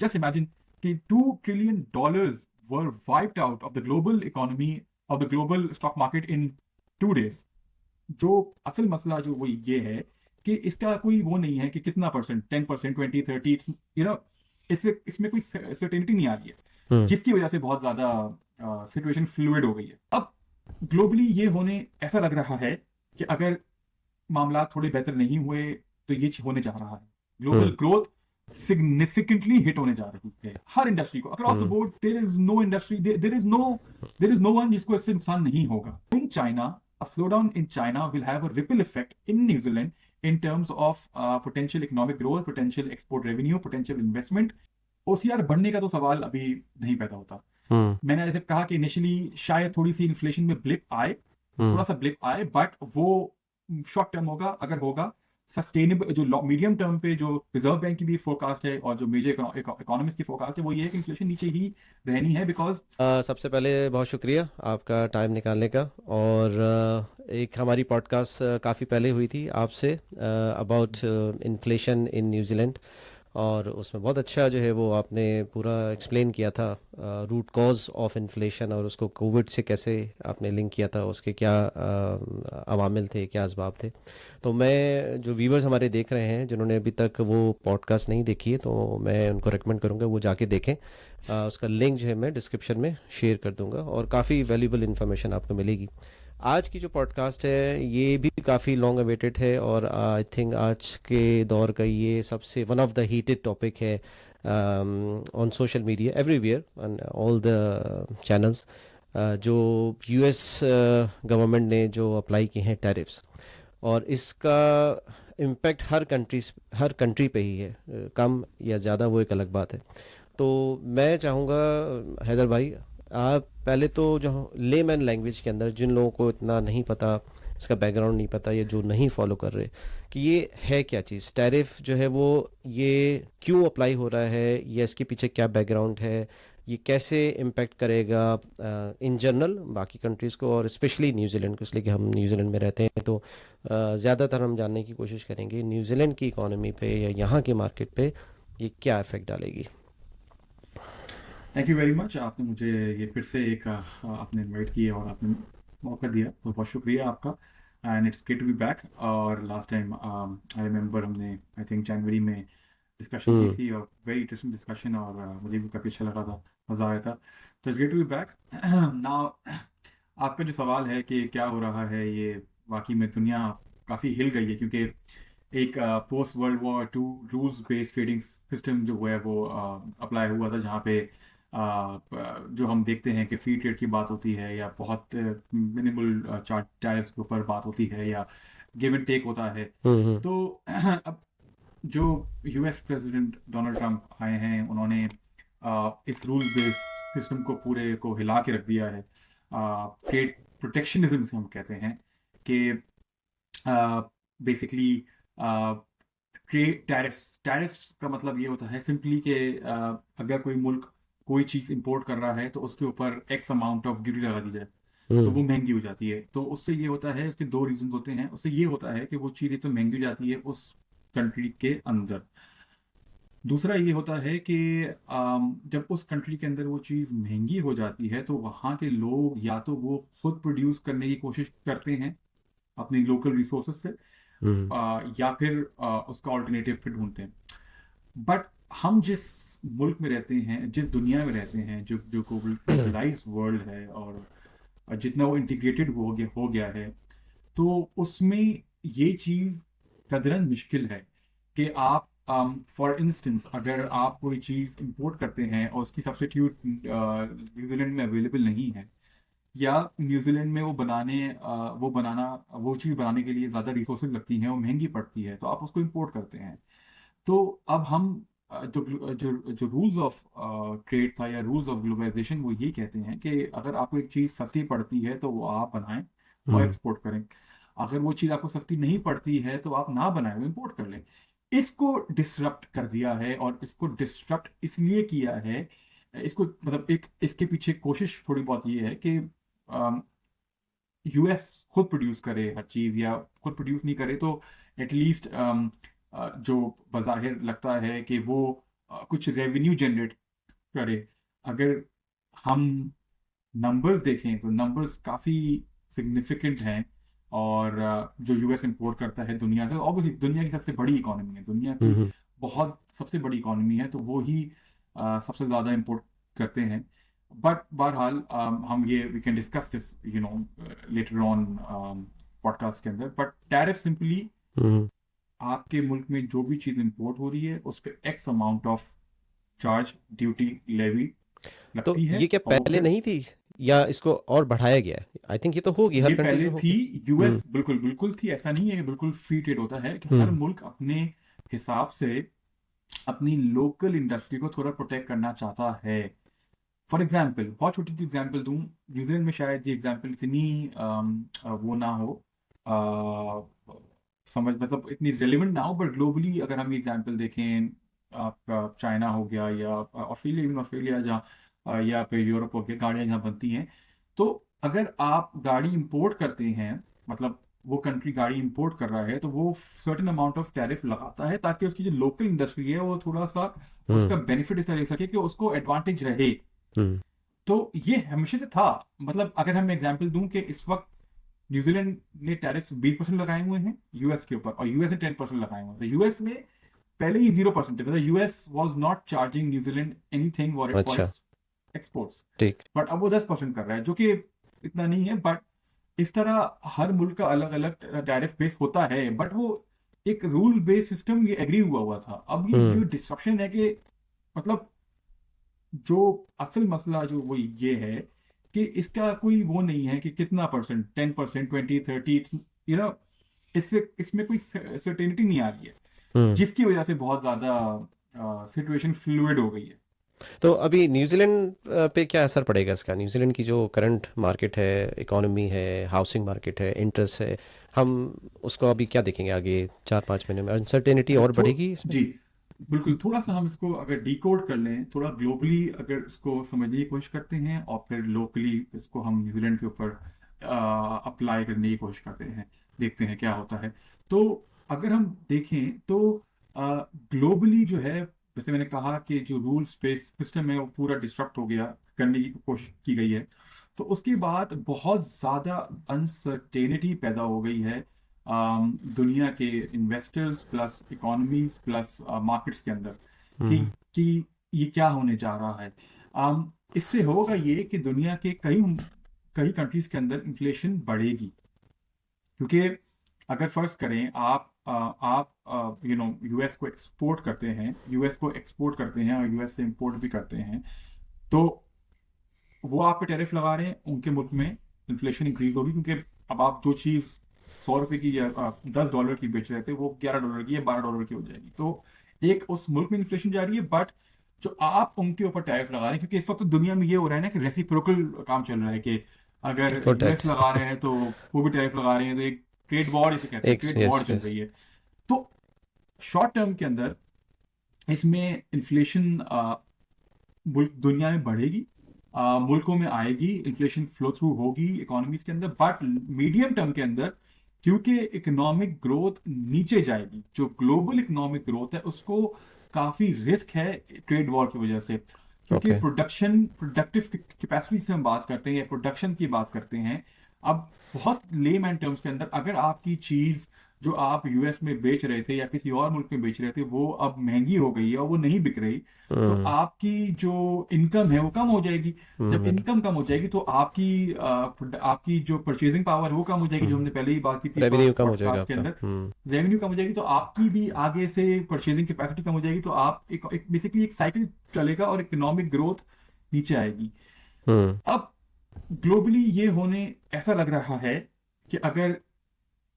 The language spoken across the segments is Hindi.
जस्ट इमेजिन कि $2 trillion were wiped out of the global economy, of the global stock market in 2 days। जो असल मसला जो वो ये है कि इसका कोई वो नहीं है कि कितना परसेंट, 10%, 20, 30, यू नो, इसमें कोई सर्टेनिटी नहीं आ रही है, हम्म जिसकी वजह से बहुत ज्यादा सिचुएशन फ्लूइड हो गई है। अब ग्लोबली ये होने ऐसा लग रहा है कि अगर मामला थोड़े बेहतर नहीं हुए तो ये होने जा रहा है, global hmm growth significantly hit होने जा रही है हर इंडस्ट्री को across the hmm board. There is no industry, there is no one जिसको इससे नुकसान नहीं होगा। In China, a slowdown in China will have a ripple effect in New Zealand in terms of potential economic growth, potential export revenue, potential investment। OCR बढ़ने का तो सवाल अभी नहीं पैदा होता। हम्म मैंने जैसे कहा कि इनिशियली शायद थोड़ी सी इन्फ्लेशन में ब्लिप आए, थोड़ा सा ब्लिप आए, बट वो शॉर्ट टर्म होगा। अगर होगा सस्टेनेबल, जो मीडियम टर्म पे जो रिजर्व बैंक की भी फोरकास्ट है और जो मेजर इकोनॉमिस्ट की फोरकास्ट है वो ये है कि इन्फ्लेशन नीचे ही रहनी है, बिकॉज सबसे पहले बहुत शुक्रिया आपका टाइम निकालने का। और एक हमारी पॉडकास्ट काफ़ी पहले हुई थी आपसे अबाउट इन्फ्लेशन इन न्यूजीलैंड, और उसमें बहुत अच्छा जो है वो आपने पूरा एक्सप्लेन किया था रूट कॉज ऑफ इन्फ्लेशन, और उसको कोविड से कैसे आपने लिंक किया था, उसके क्या अवामिल थे, क्या असबाब थे। तो मैं, जो व्यूवर्स हमारे देख रहे हैं जिन्होंने अभी तक वो पॉडकास्ट नहीं देखी है, तो मैं उनको रेकमेंड करूँगा वो जाके देखें। उसका लिंक जो है मैं डिस्क्रिप्शन में शेयर कर दूंगा, और काफ़ी वैल्यूबल इन्फॉर्मेशन आपको मिलेगी। आज की जो पॉडकास्ट है ये भी काफ़ी लॉन्ग अवेटेड है, और आई थिंक आज के दौर का ये सबसे one of the heated topic है on social media everywhere on all the channels. जो यूएस गवर्नमेंट ने जो अप्लाई किए हैं टैरिफ्स, और इसका इम्पेक्ट हर कंट्री पे ही है, कम या ज़्यादा वो एक अलग बात है। तो मैं चाहूँगा हैदर भाई, आप पहले तो जो लेमैन लैंग्वेज के अंदर, जिन लोगों को इतना नहीं पता, इसका बैकग्राउंड नहीं पता, या जो नहीं फॉलो कर रहे कि ये है क्या चीज़, टैरिफ जो है वो ये क्यों अप्लाई हो रहा है, या इसके पीछे क्या बैकग्राउंड है, ये कैसे इम्पेक्ट करेगा इन जनरल बाकी कंट्रीज़ को, और स्पेशली न्यूजीलैंड को, इसलिए कि हम न्यूजीलैंड में रहते हैं। तो ज़्यादातर हम जानने की कोशिश करेंगे न्यूजीलैंड की इकोनॉमी पे या यहाँ के मार्केट पे ये क्या इफ़ेक्ट डालेगी। Thank you very much. आपने मुझे ये फिर से एक आपने इनवाइट किया और आपने मौका दिया, तो बहुत शुक्रिया आपका। And it's great to be back. और लास्ट टाइम आई रिमेंबर हमने आई थिंक जनवरी में डिस्कशन की हम्म थी, और वेरी इंटरेस्टिंग डिस्कशन, और मुझे भी काफ़ी अच्छा लगा था, मज़ा आया था। तो it's great to be back now. आपका जो सवाल है कि क्या हो रहा है, ये वाकई में दुनिया काफ़ी हिल गई है, क्योंकि एक post world war 2 rules based trading system जो है वो अप्लाई हुआ था, जहाँ पे जो हम देखते हैं कि फ्री ट्रेड की बात होती है, या बहुत मिनिमल चार्ट टैरिफ्स के ऊपर बात होती है, या गिव एंड टेक होता है। हम्म तो अब जो यूएस प्रेसिडेंट डोनाल्ड ट्रंप आए हैं, उन्होंने इस रूल बेस्ड सिस्टम को पूरे को हिला के रख दिया है। ट्रेड प्रोटेक्शनिज्म से हम कहते हैं कि बेसिकली ट्रेड टैरिफ्स का मतलब ये होता है सिंपली कि अगर कोई मुल्क कोई चीज़ इंपोर्ट कर रहा है तो उसके ऊपर एक्स अमाउंट ऑफ ड्यूटी लगा दी जाए, तो वो हम्म महंगी हो जाती है। तो उससे ये होता है, उसके दो रीजन होते हैं। उससे ये होता है कि वो चीज़ तो महंगी हो जाती है उस कंट्री के अंदर। दूसरा ये होता है कि जब उस कंट्री के अंदर वो चीज़ महंगी हो जाती है तो वहाँ के लोग या तो वो खुद प्रोड्यूस करने की कोशिश करते हैं अपने लोकल रिसोर्सेज से, हम्म या फिर उसका ऑल्टरनेटिव फिर ढूंढते हैं। बट हम जिस मुल्क में रहते हैं, जिस दुनिया में रहते हैं, जो जो ग्लोबलाइज वर्ल्ड है, और जितना वो इंटीग्रेटेड हो गया है, तो उसमें ये चीज़ कदरन मुश्किल है कि आप फॉर इंस्टेंस अगर आप कोई चीज़ इंपोर्ट करते हैं और उसकी सब्स्टिट्यूट न्यूजीलैंड में अवेलेबल नहीं है, या न्यूजीलैंड में वो चीज़ बनाने के लिए ज़्यादा रिसोर्सेज लगती हैं, वो महंगी पड़ती है, तो आप उसको इंपोर्ट करते हैं। तो अब हम जो जो जो रूल्स ऑफ ट्रेड था, या रूल्स ऑफ ग्लोबलाइजेशन, वो ये कहते हैं कि अगर आपको एक चीज़ सस्ती पड़ती है तो वो आप बनाएं और हम्म एक्सपोर्ट करें। अगर वो चीज़ आपको सस्ती नहीं पड़ती है तो आप ना बनाएं, वो इंपोर्ट कर लें। इसको डिसरप्ट कर दिया है, और इसको डिसरप्ट इसलिए किया है, इसको मतलब एक इसके पीछे कोशिश थोड़ी बहुत ये है कि यूएस खुद प्रोड्यूस करे हर चीज़, या खुद प्रोड्यूस नहीं करे तो एटलीस्ट जो बज़ाहिर लगता है कि वो कुछ रेवेन्यू जनरेट करे। अगर हम नंबर्स देखें तो नंबर्स काफ़ी सिग्निफिकेंट हैं। और जो यूएस इंपोर्ट करता है दुनिया से, ऑब्वियसली दुनिया की सबसे बड़ी इकोनॉमी है, दुनिया की हम्म। बहुत सबसे बड़ी इकोनॉमी है, तो वो ही सबसे ज़्यादा इंपोर्ट करते हैं। बट बहरहाल हम ये we can discuss this later on podcast के अंदर। But tariff simply hmm. आपके मुल्क में जो भी चीज़ इंपोर्ट हो रही है उस पर x amount of charge, duty, levy तो लगती है। ये क्या और वो पहले फिर नहीं थी या इसको और बढ़ाया गया है? आई थिंक ये तो होगी, हर ये कंट्रीज पहले में थी। होगी। यूएस हम्म। बिल्कुल बिल्कुल थी, ऐसा नहीं है कि बिल्कुल फ्री ट्रेड होता है, कि हर हम्म। मुल्क अपने हिसाब से अपनी लोकल इंडस्ट्री को थोड़ा प्रोटेक्ट करना चाहता है। फॉर एग्जाम्पल, बहुत छोटी सी एग्जाम्पल दूं, न्यूजीलैंड में शायद ये एग्जाम्पल इतनी वो ना हो, समझ मतलब इतनी रेलिवेंट ना हो, बट ग्लोबली अगर हम ये एग्जाम्पल देखें, आपका चाइना हो गया या ऑस्ट्रेलिया, इवन ऑस्ट्रेलिया जहाँ या फिर यूरोप हो गया, गाड़ियाँ जहाँ बनती हैं, तो अगर आप गाड़ी इंपोर्ट करते हैं, मतलब वो कंट्री गाड़ी इंपोर्ट कर रहा है, तो वो सर्टेन अमाउंट ऑफ टैरिफ लगाता है ताकि उसकी जो लोकल इंडस्ट्री है वो थोड़ा सा हम्म। उसका बेनिफिट इसलिए ले सके कि उसको एडवांटेज रहे। हम्म। तो ये हमेशा से था। मतलब अगर हम एग्जांपल दूं कि इस वक्त न्यूजीलैंड ने टैरिफ्स 20% लगाए हुए हैं यूएस के ऊपर, और यूएस ने 10% लगाए हुए हैं। तो यूएस में पहले ही 0% है, मतलब US was not charging New Zealand anything for अच्छा। It's exports. ठीक। बट अब वो 10% कर रहा है, जो कि इतना नहीं है। बट इस तरह हर मुल्क का अलग अलग टैरिफ बेस होता है, बट वो एक रूल बेस्ड सिस्टम ये एग्री हुआ हुआ था। अब ये हम्म। जो डिस्ट्रप्शन है कि मतलब जो असल मसला जो वो ये है कि इसका कोई वो नहीं है कि कितना परसेंट, 10%, 20, 30, यू नो, इससे इसमें कोई सर्टेनिटी नहीं आ रही है, हम्म। जिसकी वजह से बहुत ज़्यादा सिचुएशन फ्लूइड हो गई है। तो अभी न्यूजीलैंड पे क्या असर पड़ेगा इसका? न्यूजीलैंड की जो करंट मार्केट है, इकोनॉमी है, हाउसिंग मार्केट है, इंटरेस्ट है, हम उसको अभी क्या देखेंगे आगे 4-5 महीने में? अनसर्टेनिटी अच्छा और तो बढ़ेगी इसमें? जी, बिल्कुल, थोड़ा सा हम इसको अगर डिकोड कर लें, थोड़ा ग्लोबली अगर इसको समझने की कोशिश करते हैं और फिर लोकली इसको हम न्यूजीलैंड के ऊपर अप्लाई करने की कोशिश करते हैं, देखते हैं क्या होता है। तो अगर हम देखें तो ग्लोबली जो है, जैसे मैंने कहा कि जो रूल स्पेस सिस्टम है वो पूरा डिस्ट्रक्ट हो गया, करने की कोशिश की गई है। तो उसके बाद बहुत ज़्यादा अनसर्टेनिटी पैदा हो गई है दुनिया के investors plus economies plus markets के अंदर, कि हम्म। कि ये क्या होने जा रहा है। इससे होगा ये कि दुनिया के कई कई कंट्रीज के अंदर इन्फ्लेशन बढ़ेगी, क्योंकि अगर फर्ज करें आप यूएस को एक्सपोर्ट करते हैं, यूएस को एक्सपोर्ट करते हैं और यूएस से इंपोर्ट भी करते हैं, तो वो आप पे टैरिफ लगा रहे हैं, उनके मुल्क में इन्फ्लेशन इंक्रीज होगी, क्योंकि अब आप जो चीज़ 100 रुपए की या $10 की बेच रहे थे वो $11 की या $12 की हो जाएगी। तो एक उस मुल्क में इन्फ्लेशन जा रही है, बट जो आप उनके ऊपर टैरिफ लगा रहे हैं, क्योंकि इस वक्त तो दुनिया में ये हो रहा है ना कि रेसिप्रोकल काम चल रहा है, कि अगर टिट फॉर यूएस टैट। लगा रहे हैं तो वो भी टैरिफ लगा रहे हैं, तो एक ट्रेड वॉर जिसे कहते हैं, एक, ट्रेड वॉर यस चल यस। रही है। तो शॉर्ट टर्म के अंदर इसमें इन्फ्लेशन मुल्क दुनिया में बढ़ेगी, मुल्कों में आएगी, इन्फ्लेशन फ्लो थ्रू होगी इकोनॉमीज के अंदर। बट मीडियम टर्म के अंदर क्योंकि इकोनॉमिक ग्रोथ नीचे जाएगी, जो ग्लोबल इकोनॉमिक ग्रोथ है उसको काफ़ी रिस्क है ट्रेड वॉर की वजह से, क्योंकि ओके। प्रोडक्टिव कैपेसिटी से हम बात करते हैं या प्रोडक्शन की बात करते हैं। अब बहुत लेमैन टर्म्स के अंदर, अगर आपकी चीज़ जो आप यूएस में बेच रहे थे या किसी और मुल्क में बेच रहे थे वो अब महंगी हो गई है और वो नहीं बिक रही, तो हम्म। आपकी जो इनकम है वो कम हो जाएगी। जब हम्म। इनकम कम हो जाएगी तो आपकी जो परचेजिंग पावर है वो कम हो जाएगी, जो हमने पहले ही बात की थी रेवेन्यू फर्स्ट कम हो जाएगा पॉडकास्ट के आपका। अंदर। हम्म। रेवेन्यू कम हो जाएगी तो आपकी भी आगे से परचेजिंग कैपेसिटी कम हो जाएगी, तो आप एक बेसिकली एक साइकिल चलेगा और इकोनॉमिक ग्रोथ नीचे आएगी। हम्म। अब ग्लोबली ये होने ऐसा लग रहा है कि अगर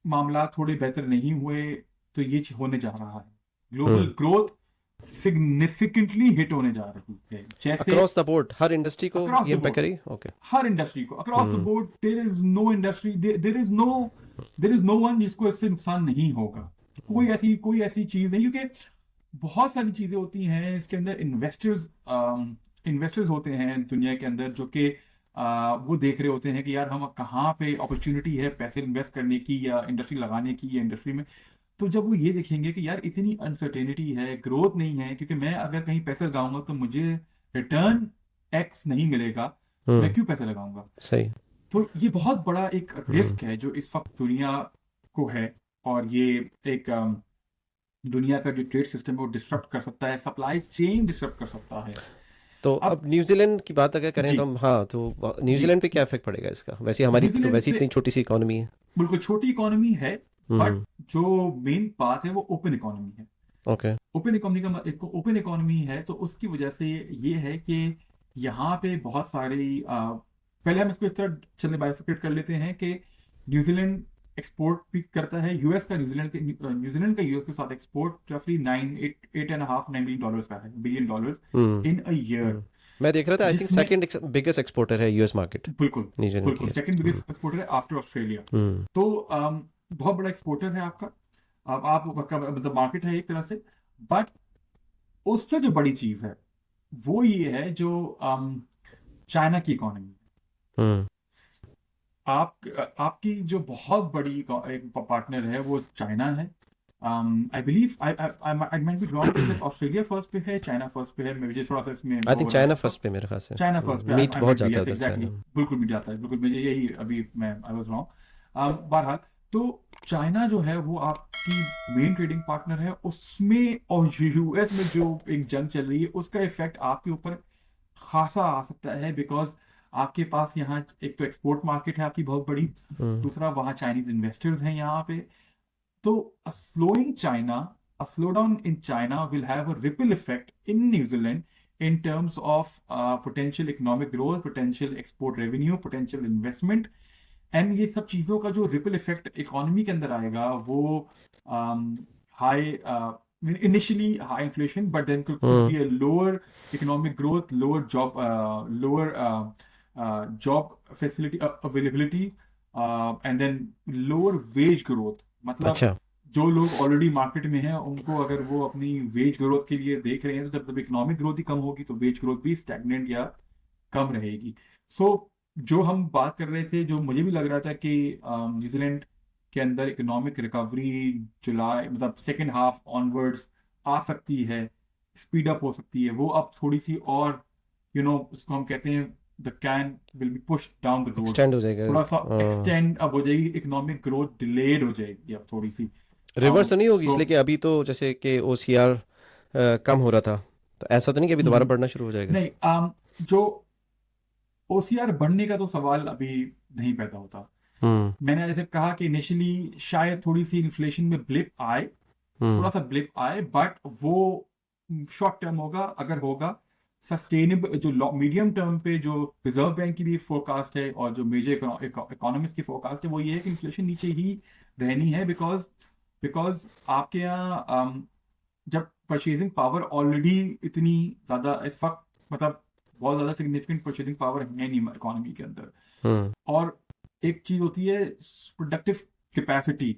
मामला थोड़े बेहतर नहीं हुए तो ये होने जा रहा है, global hmm. Growth significantly hit होने जा रही है, जैसे अक्रॉस द बोर्ड हर इंडस्ट्री को अक्रॉस ये द इम्पैक्ट बोर्ड, करेगी? ओके। हर इंडस्ट्री को across the hmm. Board. There is no industry, there is no one जिसको इससे नुकसान नहीं होगा। कोई ऐसी चीज नहीं, क्योंकि बहुत सारी चीजें होती हैं इसके अंदर। इन्वेस्टर्स होते हैं दुनिया के अंदर जो कि वो देख रहे होते हैं कि यार हम कहाँ पे अपॉर्चुनिटी है पैसे इन्वेस्ट करने की या इंडस्ट्री लगाने की या इंडस्ट्री में। तो जब वो ये देखेंगे कि यार इतनी अनसर्टेनिटी है, ग्रोथ नहीं है, क्योंकि मैं अगर कहीं पैसे लगाऊंगा तो मुझे रिटर्न एक्स नहीं मिलेगा, तो मैं हम्म। क्यों पैसे लगाऊंगा? सही। तो ये बहुत बड़ा एक हम्म। रिस्क है जो इस वक्त दुनिया को है। और ये एक दुनिया का जो ट्रेड सिस्टम है वो डिस्टर्ब कर सकता है, सप्लाई चेन डिस्टर्ब कर सकता है। तो अब अब न्यूजीलैंड की बात अगर करें जी, तो हम, हाँ, तो जी, न्यूजीलैंड पे क्या इफेक्ट पड़ेगा इसका? वैसे हमारी तो न्यूजीलैंड वैसे पे इतनी छोटी सी इकोनॉमी है। बिल्कुल छोटी इकोनॉमी है, बट हम्म। जो मेन बात है वो ओपन इकोनॉमी है। ओके। ओपन इकोनॉमी का ओपन इकोनॉमी है, तो उसकी वजह से ये है कि यहाँ पे बहुत सारी पहले हम इसको इस तरह चलने बाइफिकेट कर लेते हैं कि न्यूजीलैंड एक्सपोर्ट भी करता है यूएस का, न्यूजीलैंड का यूएस के साथ एक्सपोर्ट रफली 8.5-9 बिलियन डॉलर्स का है, billion dollars hmm. In a year. मैं देख रहा था, आई थिंक जिसमें सेकंड बिगेस्ट एक्सपोर्टर है यूएस मार्केट, बिल्कुल, न्यूजीलैंड की। बिल्कुल यस। सेकंड हम्म। बिगेस्ट एक्सपोर्टर है आफ्टर ऑस्ट्रेलिया। हम्म। तो बहुत बड़ा एक्सपोर्टर है आपका। अब आप मतलब मार्केट है एक तरह से, बट उससे जो बड़ी चीज है वो ये है जो चाइना की इकोनॉमी। हम्म। आपकी जो बहुत बड़ी एक पार्टनर है वो चाइना है। I believe I might be wrong कि शायद ऑस्ट्रेलिया फर्स्ट पे है, चाइना फर्स्ट पे है, मुझे थोड़ा सा इसमें आई वो थिंक हो रहा है चाइना टफ। फर्स्ट पे मेरे ख्याल से। चाइना फर्स्ट पे, मीट आई बहुत माइट बी, जाता है यस उधर एग्जैक्टली, चाइना में। बिल्कुल भी जाता है, बिल्कुल मुझे यही अभी मैं आई वाज रॉन्ग। बहरहाल, तो चाइना जो है वो आपकी मेन ट्रेडिंग पार्टनर है उसमें, और यूएस में जो एक जंग चल रही है उसका इफेक्ट आपके ऊपर खासा आ सकता है, बिकॉज आपके पास यहाँ एक तो एक्सपोर्ट मार्केट है आपकी बहुत बड़ी, हम्म। दूसरा वहाँ चाइनीज इन्वेस्टर्स हैं यहाँ पे। तो a slowdown in China will have a ripple effect in New Zealand in terms of potential economic growth, potential export revenue, potential investment, and ये सब चीज़ों का जो रिपल इफेक्ट इकोनॉमी के अंदर आएगा वो high, initially high inflation, but then could hmm. Be a lower economic growth, lower job facility availability, and then lower wage growth. मतलब अच्छा। जो लोग ऑलरेडी मार्केट में हैं उनको अगर वो अपनी वेज ग्रोथ के लिए देख रहे हैं, तो जब इकोनॉमिक ग्रोथ ही कम होगी तो वेज ग्रोथ भी स्टैग्नेंट या कम रहेगी। सो जो हम बात कर रहे थे, जो मुझे भी लग रहा था कि न्यूजीलैंड के अंदर इकोनॉमिक रिकवरी जुलाई मतलब सेकेंड हाफ ऑनवर्ड्स आ सकती है, स्पीड अप हो सकती है, वो अब थोड़ी सी और उसको हम कहते हैं the can will be push down the road, extend हो जाएगा। थोड़ा सा एक्सटेंड अब हो जाएगी, इकोनॉमिक ग्रोथ डिलेड हो जाएगी अब थोड़ी सी। रिवर्स तो नहीं होगी सो इसलिए कि अभी तो जैसे कि ओसीआर कम हो रहा था, तो ऐसा तो नहीं कि अभी दोबारा बढ़ना शुरू हो जाएगा? नहीं, जो ओसीआर बढ़ने का तो सवाल अभी नहीं पैदा होता। हम्म। मैंने जैसे कहा कि इनिशियली शायद थोड़ी सी इन्फ्लेशन में ब्लिप आए, हम्म। थोड़ा सा ब्लिप आए, बट वो शॉर्ट टर्म होगा अगर होगा। सस्टेनेबल जो मीडियम टर्म पे जो रिजर्व बैंक की भी फोरकास्ट है और जो मेजर इकोनॉमिस्ट की फोरकास्ट है वो ये है कि इन्फ्लेशन नीचे ही रहनी है, बिकॉज बिकॉज आपके यहाँ जब परचेजिंग पावर ऑलरेडी इतनी ज़्यादा इस वक्त, मतलब बहुत ज़्यादा सिग्निफिकेंट परचेजिंग पावर है नहीं इकोनॉमी के अंदर। हम्म। और एक चीज होती है प्रोडक्टिव कैपेसिटी।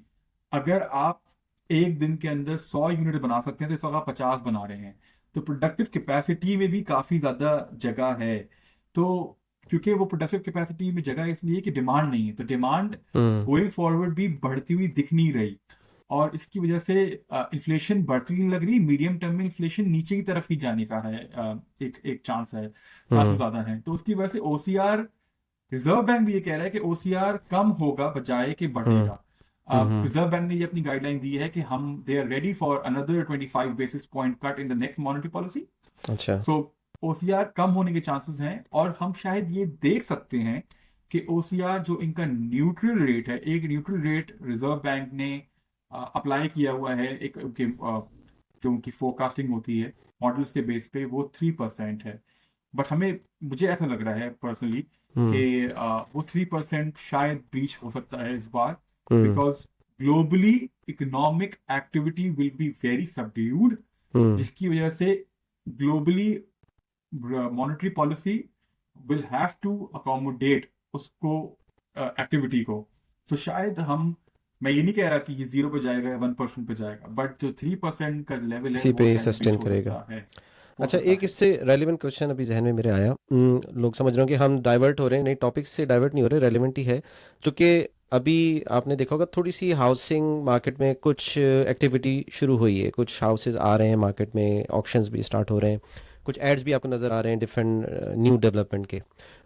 अगर आप एक दिन के अंदर 100 यूनिट बना सकते हैं तो इस वक्त आप 50 बना रहे हैं, तो प्रोडक्टिव कैपेसिटी में भी काफी ज्यादा जगह है। तो क्योंकि वो प्रोडक्टिव कैपेसिटी में जगह इसलिए कि डिमांड नहीं है, तो डिमांड हम्म। गोइंग फॉरवर्ड भी बढ़ती हुई दिख नहीं रही, और इसकी वजह से इन्फ्लेशन बढ़ती नहीं लग रही, मीडियम टर्म में इन्फ्लेशन नीचे की तरफ ही जाने का है, एक एक चांस है, चांसेस हम्म। ज्यादा है। तो उसकी वजह से ओसीआर, रिजर्व बैंक भी ये कह रहा है कि ओसीआर कम होगा बजाय कि हम्म। बढ़ेगा। हम्म। रिजर्व बैंक ने ये अपनी गाइडलाइन दी है कि हम they are ready for another 25 basis point cut in the next monetary policy. अच्छा। सो ओसीआर कम होने के चांसेस हैं, और हम शायद ये देख सकते हैं कि ओसीआर जो इनका न्यूट्रल रेट है, एक न्यूट्रल रेट रिजर्व बैंक ने अप्लाई किया हुआ है, एक जो उनकी फोरकास्टिंग होती है मॉडल्स के बेस पे, वो 3% है। बट मुझे ऐसा लग रहा है पर्सनली हम्म। कि वो 3% शायद ब्रीच हो सकता है इस बार, hmm. Because globally economic activity will be very subdued, hmm. जिसकी वजह से globally monetary policy will have to accommodate उसको, एक्टिविटी को। तो शायद मैं ये नहीं कह रहा कि ये 0 पे जाएगा या 1% पे जाएगा, बट जो 3% का लेवल है इसी वो पे शायद ब्रीच सस्टेन हो करेगा। सकता है। हो अच्छा, सकता एक है। इससे रेलिवेंट क्वेश्चन अभी जहन में मेरे आया। लोग समझ रहे हो कि हम डाइवर्ट हो रहे हैं, नहीं टॉपिक से डाइवर्ट नहीं हो रहे, रेलिवेंट ही है। चूँकि अभी आपने देखा होगा थोड़ी सी हाउसिंग मार्केट में कुछ एक्टिविटी शुरू हुई है, कुछ हाउसेज आ रहे हैं मार्केट में, ऑक्शंस भी स्टार्ट हो रहे हैं, कुछ एड्स भी आपको नज़र आ रहे हैं डिफरेंट न्यू डेवलपमेंट के।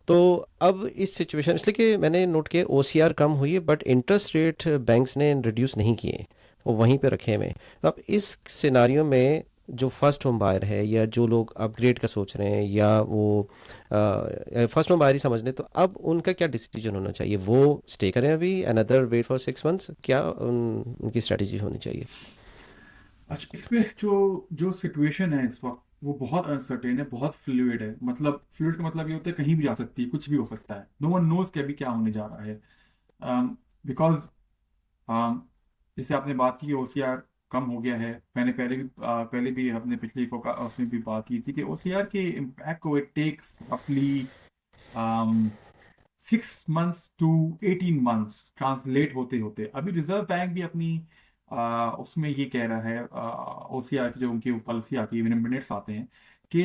तो अब इस सिचुएशन, इसलिए कि मैंने नोट किया ओसीआर कम हुई है बट इंटरेस्ट रेट बैंक्स ने रिड्यूस नहीं किए, वो वहीं पे रखे हुए हैं। तो अब इस सिनारियो में जो फर्स्ट होम बायर है या जो लोग अपग्रेड का सोच रहे हैं या वो फर्स्ट होम बायर ही समझ लें, तो अब उनका क्या डिसीजन होना चाहिए? वो स्टे करें अभी अनदर वेट फॉर 6 मंथ्स, क्या उनकी स्ट्रेटजी होनी चाहिए? अच्छा, इसमें जो जो सिचुएशन है इस वक्त वो बहुत अनसर्टेन है, बहुत फ्लूइड है। मतलब फ्लूइड का मतलब ये होता है कहीं भी जा सकती है, कुछ भी हो सकता है। नो वन नोज कि अभी क्या होने जा रहा है। बिकॉज जैसे आपने बात की ओसीआर कम हो गया है, मैंने पहले भी अपने पिछली फोका उसमें भी बात की थी कि ओसीआर के इम्पैक्ट को इट टेक्स रफली 6 months to 18 months ट्रांसलेट होते होते। अभी रिजर्व बैंक भी अपनी उसमें ये कह रहा है, ओसीआर की जो उनकी पॉलिसी आती है, मिनट्स आते हैं कि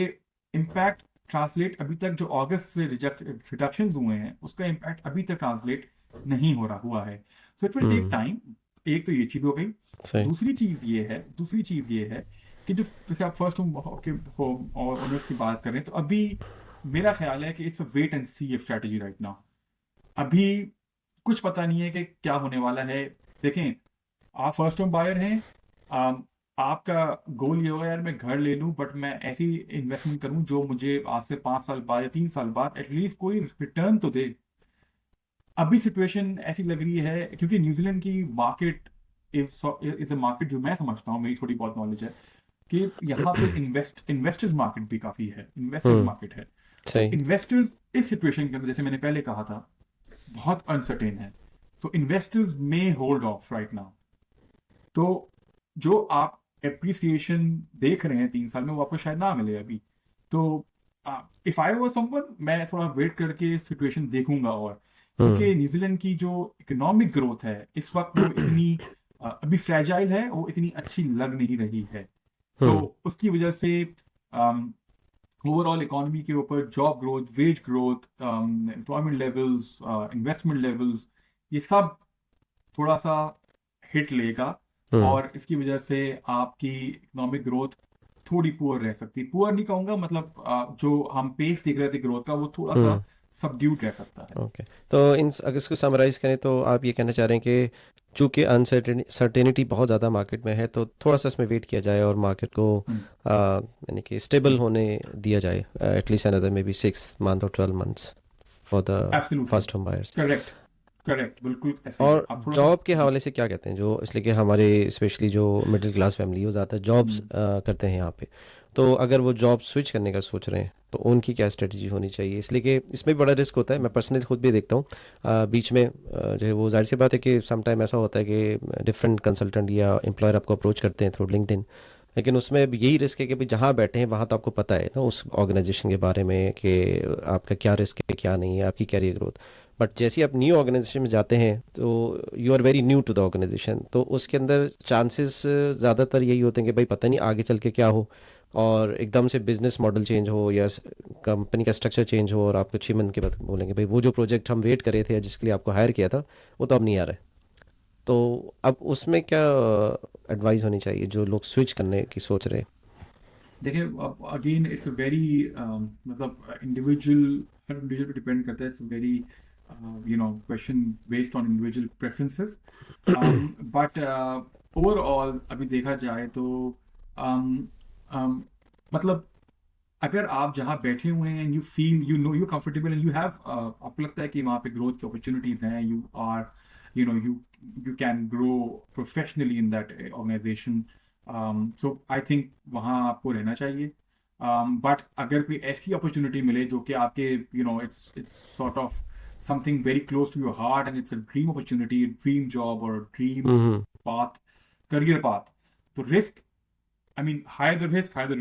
इम्पैक्ट ट्रांसलेट अभी तक जो अगस्त से रिडक्शन हुए हैं उसका इम्पैक्ट अभी तक ट्रांसलेट नहीं हो रहा हुआ है। So it will take hmm. Time. एक तो ये चीज़ हो गई। सही। दूसरी चीज़ ये है कि जो जैसे आप फर्स्ट होम के होम और ओनर्स की बात करें तो अभी मेरा ख्याल है कि it's a wait and see strategy right now. अभी कुछ पता नहीं है कि क्या होने वाला है। देखें, आप फर्स्ट होम बायर हैं, आम, आपका गोल ये होगा यार मैं घर ले लूं बट मैं ऐसी इन्वेस्टमेंट करूं जो मुझे आज से 5 साल बाद या 3 साल बाद एटलीस्ट कोई रिटर्न तो दे। अभी सिचुएशन ऐसी लग रही है क्योंकि न्यूजीलैंड की मार्केट इज अ मार्केट जो मैं समझता हूँ, मेरी थोड़ी बहुत नॉलेज है कि यहाँ पे इन्वेस्टर्स मार्केट भी काफ़ी है, इन्वेस्टर्स हम्म। मार्केट है। तो सही। इन्वेस्टर्स इस सिचुएशन के अंदर जैसे मैंने पहले कहा था बहुत अनसर्टेन है। सो इन्वेस्टर्स में होल्ड ऑफ राइट नाउ। तो जो आप एप्रिसिएशन देख रहे हैं 3 साल में वो आपको शायद ना मिले अभी। तो इफ आई वाज समवन मैं थोड़ा वेट करके सिचुएशन देखूंगा। और हम्म। क्योंकि न्यूजीलैंड की जो इकोनॉमिक ग्रोथ है इस वक्त वो इतनी अभी फ्रेजाइल है, वो इतनी अच्छी लग नहीं रही है। सो हम्म। उसकी वजह से ओवरऑल इकोनॉमी के ऊपर job growth, wage growth, employment levels, investment levels, ये सब थोड़ा सा हिट लेगा। हम्म। और इसकी वजह से आपकी इकोनॉमिक ग्रोथ थोड़ी पुअर रह सकती है। पुअर नहीं कहूँगा, मतलब जो हम पेस देख रहे थे ग्रोथ का वो थोड़ा सा हम्म। सबड्यूड रह सकता है। ओके। तो इन अगर इसको समराइज करें तो आप ये कहना चाह रहे हैं कि चूंकि अनसर्टेनिटी बहुत ज़्यादा मार्केट में है, तो थोड़ा सा इसमें वेट किया जाए और मार्केट को यानी कि स्टेबल होने दिया जाए at least another may be 6 month और 12 months for the absolutely first home buyers. Correct. Correct, बिल्कुल ऐसे ही है। और आप थोड़ा सा जॉब के हवाले से क्या कहते हैं, जो इसलिए कि हमारे स्पेशली जो मिडिल क्लास फैमिली है वो ज़्यादा जॉब्स हम्म, करते हैं यहाँ पे, तो अगर वो जॉब स्विच करने का सोच रहे हैं तो उनकी क्या स्ट्रेटजी होनी चाहिए? इसलिए कि इसमें भी बड़ा रिस्क होता है, मैं पर्सनली खुद भी देखता हूँ बीच में जो है वो जाहिर सी बात है कि सम टाइम ऐसा होता है कि डिफरेंट कंसल्टेंट या एम्प्लॉयर आपको अप्रोच करते हैं थ्रू लिंक्डइन, लेकिन उसमें भी यही रिस्क है कि भाई जहाँ बैठे हैं वहाँ तो आपको पता है ना उस ऑर्गेनाइजेशन के बारे में कि आपका क्या रिस्क है क्या नहीं है, आपकी कैरियर ग्रोथ। बट जैसे ही आप न्यू ऑर्गेनाइजेशन में जाते हैं तो you are very new to the organization, तो उसके अंदर चांसेस ज़्यादातर यही होते हैं कि भाई पता नहीं आगे चल के क्या हो, और एकदम से बिजनेस मॉडल चेंज हो या कंपनी का स्ट्रक्चर चेंज हो और आपको 6 मंथ के बाद बोलेंगे भाई वो जो प्रोजेक्ट हम वेट कर रहे थे या जिसके लिए आपको हायर किया था वो तो अब नहीं आ रहा है। तो अब उसमें क्या एडवाइस होनी चाहिए जो लोग स्विच करने की सोच रहे हैं? देखिए अगेन इट्स अ वेरी मतलब इंडिविजुअल पे डिपेंड करता है। It's very question based on individual preferences. But overall अभी देखा जाए तो um, um, मतलब अगर आप जहाँ बैठे हुए हैं you feel you comfortable and you have आपको लगता है कि वहाँ पे ग्रोथ की अपॉर्चुनिटीज हैं, you are you can grow professionally in that organization. So I think वहाँ आपको रहना चाहिए। बट अगर कोई ऐसी अपॉर्चुनिटी मिले जो कि आपके it's sort of something very close to your heart and it's a dream opportunity, dream job और dream hmm. Path, career path, तो risk, I mean higher the risk higher the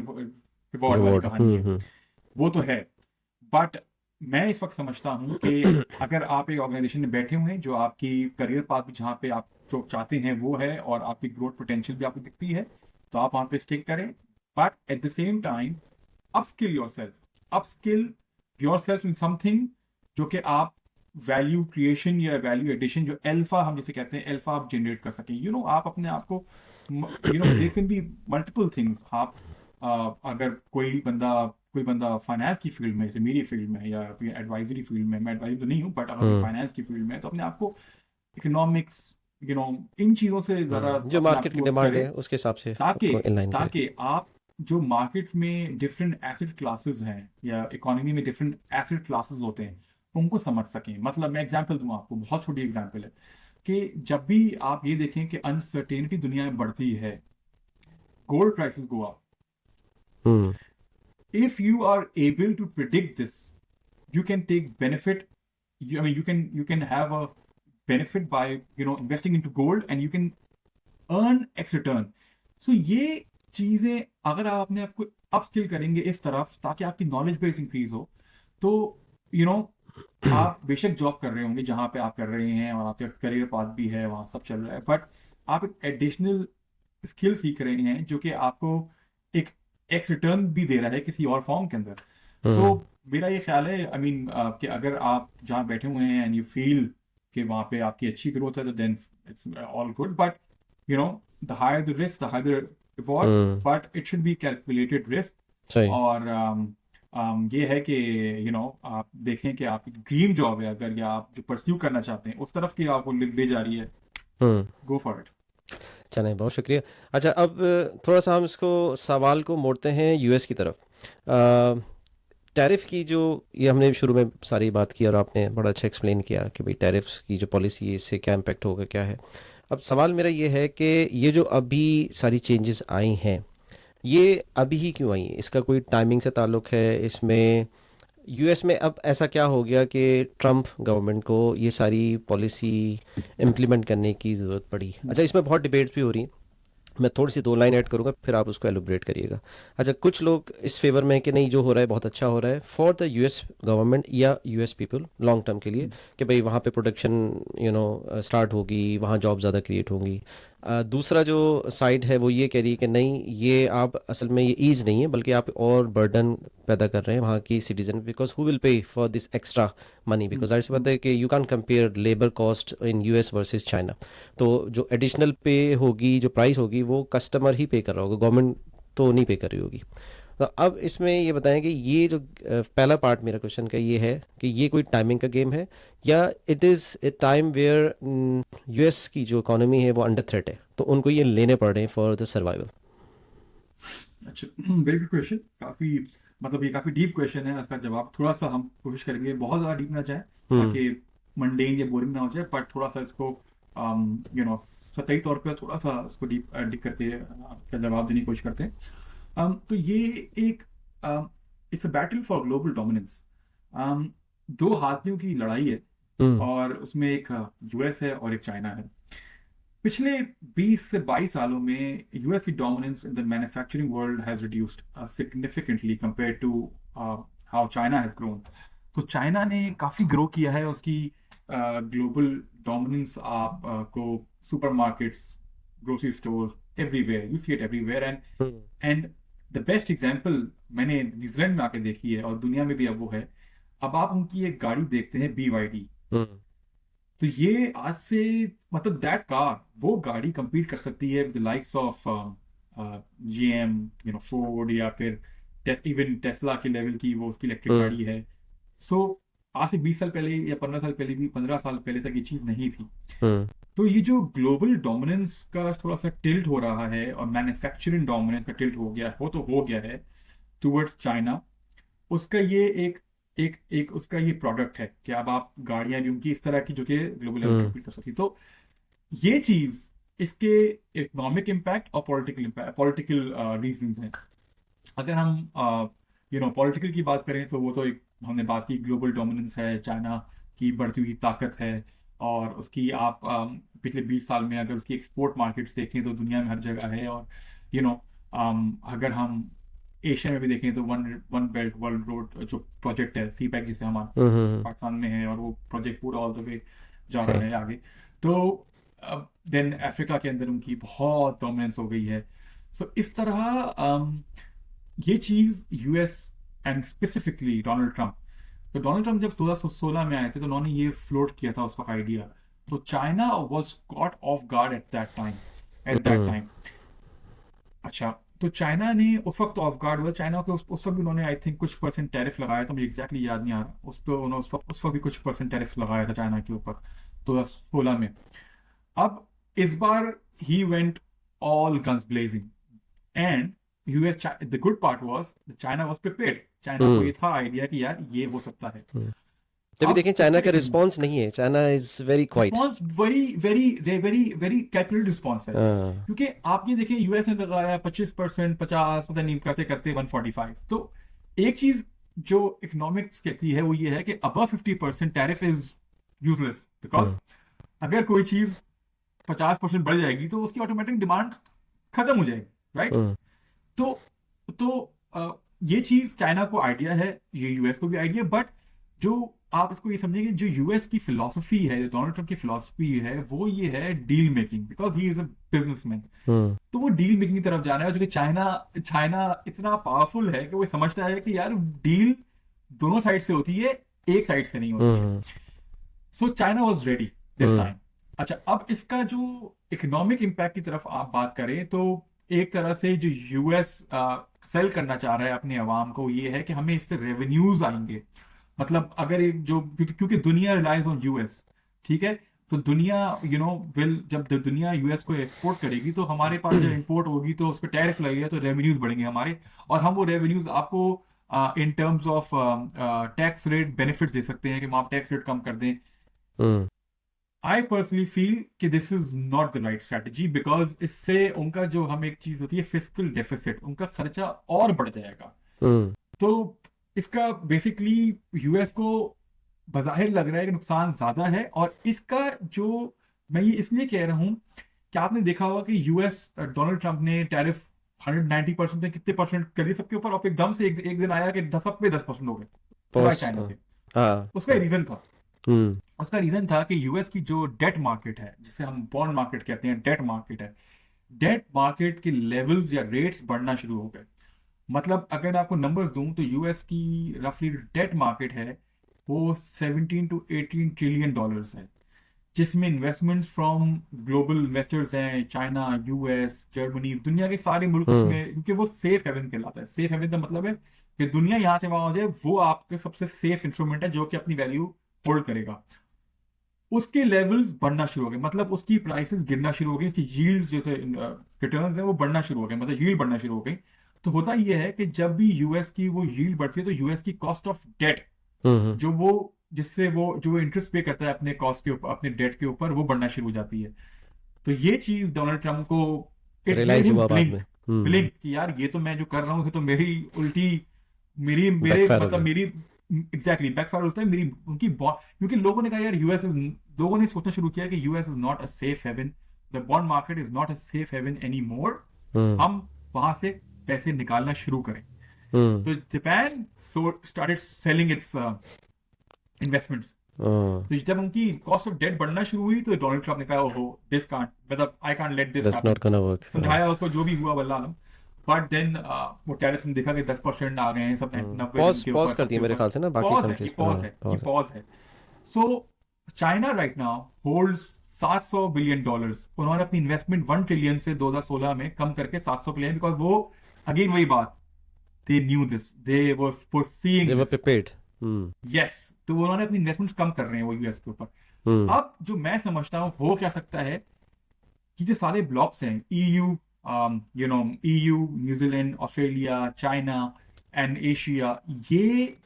reward वाली रिवॉर्ड। कहानी है। हम्म। वो तो है। बट मैं इस वक्त समझता हूँ कि अगर आप एक ऑर्गेनाइजेशन में बैठे हुए हैं जो आपकी करियर पाथ भी जहाँ पे आप जो चाहते हैं वो है और आपकी ग्रोथ पोटेंशियल भी आपको दिखती है, तो आप वहाँ पे स्टिक करें। But at the same time upskill yourself in something जो कि आप वैल्यू क्रिएशन या वैल्यू एडिशन, जो अल्फा हम जिसे कहते हैं, अल्फा आप जनरेट कर सकें। आप अपने आप को, there can be multiple things. आप अगर कोई बंदा फाइनेंस की फील्ड में, जैसे मेरी फील्ड में या एडवाइजरी फील्ड में, मैं एडवाइजर तो नहीं हूँ, बट अगर फाइनेंस की फील्ड में है, तो अपने आप को इकोनॉमिक्स, इन चीज़ों से ज़रा जो अपने आप मार्केट की को डिमांड करे, है उसके हिसाब से ताकि उसको इनलाइन करें। ताकि आप जो मार्केट में डिफरेंट एसेट क्लासेस हैं या इकोनॉमी में डिफरेंट एसेट क्लासेस होते हैं, उनको समझ सकें। मतलब मैं एग्जांपल दूं आपको, बहुत छोटी एग्जांपल है कि जब भी आप ये देखें कि अनसर्टेनिटी दुनिया में बढ़ती है, gold prices go up. Hmm If you are able to predict this, you can take benefit. You can have a benefit by investing into gold, and you can earn X return. So ये चीज़ें अगर आप अपने आप को अपस्किल करेंगे इस तरफ, ताकि आपकी नॉलेज बेस इंक्रीज हो, तो यू नो आप बेशक जॉब कर रहे होंगे जहाँ पे आप कर रहे हैं, और आपका करियर पाथ भी है, वहाँ सब चल रहा है, बट आप एक एडिशनल स्किल सीख रहे हैं जो कि आपको एक एक्स रिटर्न भी दे रहा है किसी और फॉर्म के अंदर। सो मेरा ये ख्याल है, कि अगर आप जहाँ बैठे हुए हैं एंड यू फील कि वहाँ पे आपकी अच्छी ग्रोथ है, तो then it's all good. But the higher the risk, the higher the reward, but it should be calculated risk. सही। और ये है कि आप देखें कि आपकी ड्रीम जॉब है, अगर या आप जो परस्यू करना चाहते हैं उस तरफ की आपको ले जा रही है, गो फॉर इट। चलें, बहुत शुक्रिया। अच्छा, अब थोड़ा सा हम इसको सवाल को मोड़ते हैं यूएस की तरफ। टैरिफ की जो, ये हमने शुरू में सारी बात की और आपने बड़ा अच्छा एक्सप्लेन किया कि भाई टैरिफ्स की जो पॉलिसी है इससे क्या इम्पेक्ट होगा, क्या है। अब सवाल मेरा ये है कि ये जो अभी सारी चेंजेस आई हैं, ये अभी ही क्यों आई हैं? इसका कोई टाइमिंग से ताल्लुक़ है इसमें? यूएस में अब ऐसा क्या हो गया कि ट्रम्प गवर्नमेंट को ये सारी पॉलिसी इम्प्लीमेंट करने की ज़रूरत पड़ी? अच्छा, इसमें बहुत डिबेट्स भी हो रही हैं, मैं थोड़ी सी दो लाइन ऐड करूंगा, फिर आप उसको एलुब्रेट करिएगा। अच्छा, कुछ लोग इस फेवर में हैं कि नहीं, जो हो रहा है बहुत अच्छा हो रहा है फॉर द यूएस गवर्नमेंट या यूएस पीपल लॉन्ग टर्म के लिए, कि भाई वहाँ पे प्रोडक्शन स्टार्ट होगी, वहाँ जॉब ज़्यादा क्रिएट होंगी। दूसरा जो साइड है वो ये कह रही है कि नहीं, ये आप असल में ये ईज़ नहीं है, बल्कि आप और बर्डन पैदा कर रहे हैं वहाँ की citizen, because who will pay for this extra money, because ऐसी बात है कि you can compare labour cost in US versus China. तो जो एडिशनल पे होगी, जो प्राइस होगी, वो कस्टमर ही पे कर रहा होगा, गवर्नमेंट तो नहीं पे कर रही होगी। तो अब इसमें ये बताएं कि ये जो पहला पार्ट मेरा क्वेश्चन का ये है कि ये कोई टाइमिंग का गेम है, या it is a time where US की जो इकोनॉमी है वो अंडर थ्रेट है, तो उनको ये लेने पड़ रहे हैं फॉर द सर्वाइवल। अच्छा, वेरी गुड क्वेश्चन। ये काफ़ी डीप क्वेश्चन है। इसका जवाब थोड़ा सा हम कोशिश करेंगे, बहुत ज़्यादा डीप ना जाए ताकि मंडेन या बोरिंग ना हो जाए, बट थोड़ा सा इसको सतही तौर पे थोड़ा सा इसको डीप डीप करके इसका जवाब देने की कोशिश करते हैं। तो ये एक it's a battle for global dominance. दो हाथियों की लड़ाई है, और उसमें एक यूएस है और एक चाइना है। पिछले 20 से 22 सालों में यूएस की dominance in the manufacturing world has reduced significantly compare to how China has grown. तो चाइना ने काफ़ी ग्रो किया है उसकी ग्लोबल डोमिनेंस। आप को supermarkets, grocery store, everywhere you see it everywhere. And the best example मैंने न्यूजीलैंड में आके देखी है, और दुनिया में भी अब वो है। अब आप उनकी एक गाड़ी देखते हैं, BYD। तो ये आज से मतलब दैट कार, वो गाड़ी compete कर सकती है with likes of GM, Ford, या फिर इवन टेस्ला के लेवल की वो उसकी इलेक्ट्रिक गाड़ी है। सो आज से 20 साल पहले या 15 साल पहले भी, 15 साल पहले तक ये चीज़ नहीं थी। तो ये जो ग्लोबल डोमिनेंस का थोड़ा सा टिल्ट हो रहा है, और मैन्युफैक्चरिंग डोमिनेंस का टिल्ट हो गया है टूवर्ड्स चाइना, उसका ये एक उसका ये प्रोडक्ट है कि अब आप गाड़ियां भी उनकी इस तरह की जो कि ग्लोबल लेवल कम्पीट कर सकती। तो ये चीज, इसके इकोनॉमिक इम्पैक्ट और पॉलिटिकल रीजंस हैं। अगर हम पॉलिटिकल की बात करें, तो वो तो एक हमने बात की, ग्लोबल डोमिनेंस है, चाइना की बढ़ती हुई ताकत है, और उसकी आप पिछले 20 साल में अगर उसकी एक्सपोर्ट मार्केट्स देखें तो दुनिया में हर जगह है। और अगर हम एशिया में भी देखें तो वन बेल्ट वर्ल्ड रोड जो प्रोजेक्ट है, CPEC जिसे हमारा पाकिस्तान में है, और वो प्रोजेक्ट पूरा ऑल द वे जा रहा है आगे। तो देन अफ्रीका के अंदर उनकी बहुत डोमिनेंस हो गई है। सो इस तरह ये चीज US and specifically Donald Trump, तो डोनाल्ड ट्रंप जब 2016 में आए थे तो उन्होंने ये फ्लोट किया था उस वक्त आइडिया, तो China was caught of guard at that time, at that hmm time. अच्छा, तो चाइना ने उस वक्त ऑफ गार्ड हुआ, चाइना के उस वक्त भी उन्होंने आई थिंक कुछ परसेंट टैरिफ लगाया था, मुझे एग्जैक्टली याद नहीं आ रहा उस पर, उन्होंने उस वक्त भी कुछ परसेंट टैरिफ लगाया था चाइना के ऊपर 2016 में। अब इस बार he went all guns blazing and US, the good part was China was prepared, China को हम्म ये था आइडिया कि यार ये हो सकता है। हम्म। तभी अब देखें चाइना इसका का एक रिस्पांस नहीं है, China is very quite. Response very very very very calculated response है, हाँ। क्योंकि आप ये देखिए यूएस ने लगाया 25%, 50, पता नहीं करते करते 145। तो एक चीज जो इकोनॉमिक्स कहती है वो ये है कि above 50% tariff is useless, because hmm अगर कोई चीज 50% बढ़ जाएगी तो उसकी ऑटोमेटिक डिमांड खत्म हो जाएगी, राइट। हम्म तो ये चीज चाइना को आइडिया है, ये यूएस को भी आइडिया, बट जो आप इसको ये समझेंगे, जो यूएस की फिलॉसफी है, जो डोनाल्ड ट्रंप की फिलॉसफी है, वो ये है deal making, because he is a businessman. Hmm तो वो डील मेकिंग की तरफ जा रहा है, जो कि चाइना चाइना इतना पावरफुल है कि वो समझता है कि यार डील दोनों साइड से होती है, एक साइड से नहीं होती है। Hmm so China was ready this hmm time. अच्छा, अब इसका जो इकोनॉमिक इम्पैक्ट की तरफ आप बात करें, तो एक तरह से जो यूएस सेल करना चाह रहा है अपने अवाम को, ये है कि हमें इससे रेवेन्यूज आएंगे। मतलब अगर एक जो, क्योंकि दुनिया रिलाइज ऑन यूएस, ठीक है, तो दुनिया विल, जब दुनिया यूएस को एक्सपोर्ट करेगी तो हमारे पास जब इंपोर्ट होगी तो उस पर टैरिफ लगेगा, तो रेवेन्यूज बढ़ेंगे हमारे, और हम वो रेवेन्यूज आपको in terms of tax rate benefits दे सकते हैं कि हम आप टैक्स रेट कम कर दें। हम्म आई पर्सनली फील कि this is not the right strategy, because इससे उनका जो, हम एक चीज होती है फिस्कल डेफिसिट, उनका खर्चा और बढ़ जाएगा। हम्म तो इसका बेसिकली यूएस को बज़ाहिर लग रहा है कि नुकसान ज्यादा है, और इसका जो, मैं ये इसलिए कह रहा हूं कि आपने देखा होगा कि यूएस, डोनाल्ड ट्रंप ने टैरिफ 190% में कितने परसेंट कर दिए सबके ऊपर, और एकदम से एक दिन आया कि सब पे 10% हो गए सिवाय पॉस चाइना के। हाँ उसका रीजन था, हम्म उसका रीजन था कि यूएस की जो डेट मार्केट है, जिसे हम बॉन्ड मार्केट कहते हैं, डेट मार्केट है, डेट मार्केट के लेवल्स या रेट्स बढ़ना शुरू हो गए। मतलब अगर मैं आपको नंबर्स दूं तो यूएस की रफली डेट मार्केट है वो 17 to 18 ट्रिलियन डॉलर्स है, जिसमें इन्वेस्टमेंट्स फ्रॉम ग्लोबल इन्वेस्टर्स हैं, चाइना, यूएस, जर्मनी, दुनिया के सारे मुल्क हम्म उसमें, क्योंकि वो सेफ हेवन कहलाता है। सेफ हेवन का मतलब है कि दुनिया यहाँ से वहां हो जाए, वो आपके सबसे सेफ इंस्ट्रूमेंट है जो कि अपनी वैल्यू होल्ड करेगा। उसके लेवल्स बढ़ना शुरू हो गए, मतलब उसकी प्राइसेस गिरना शुरू हो गई, उसकी यील्ड्स जैसे रिटर्न्स है वो बढ़ना शुरू हो गए, मतलब यील्ड बढ़ना शुरू हो गई। तो होता यह है कि जब भी यूएस की वो यील्ड बढ़ती है तो यूएस की कॉस्ट ऑफ डेट, हम्म जो वो, जिससे वो जो इंटरेस्ट पे करता है अपने कॉस्ट के ऊपर, अपने डेट के ऊपर, वो बढ़ना शुरू हो जाती है। तो ये चीज डोनाल्ड ट्रंप को, इट मेड रियलाइज हिम हुआ बाद में। ब्लिंक, ब्लिंक कि यार ये तो मैं जो कर रहा हूँ ये तो मेरी उल्टी, मेरी मेरे बैकफायर हो मतलब गया। मेरी एग्जैक्टली बैकफायर होता है मेरी, उनकी क्योंकि लोगों ने कहा यार यूएस इज, लोगों ने सोचना शुरू किया कि US is not a safe haven, the bond market is not a safe haven any more, hmm हम वहां से पैसे निकालना शुरू करें। हम्म तो Japan started selling its investments. तो जब उनकी कॉस्ट ऑफ डेट बढ़ना शुरू हुई तो डोनाल्ड ट्रंप ने कहा ओहो दिस कांट, मतलब I can't let this that's happen, not gonna work. समझाया उसको, जो भी हुआ वल्लाह आलम। बट देन वो टैरिफ में देखा कि 10% आ गए हैं सब, 90 दिन पॉज के पॉज ऊपर, कर दिए सबके मेरे ऊपर। ख्याल से ना बाकी पॉज है, ये कंट्रीज पे। पॉज हाँ है, ये पॉज है। पॉज है। So China right now holds 700 billion dollars, उन्होंने अपनी इन्वेस्टमेंट 1 ट्रिलियन से 2016 में कम करके 700 बिलियन, बिकॉज वो, अगेन वही बात, they knew this, they were foreseeing they were this. Prepared. Yes, तो उन्होंने अपनी इन्वेस्टमेंट्स कम कर रहे हैं वो यूएस के ऊपर। हम्म अब जो मैं समझता हूँ हो क्या सकता है कि जो सारे ब्लॉक्स हैं, EU, EU, New Zealand, Australia, China and Asia, ये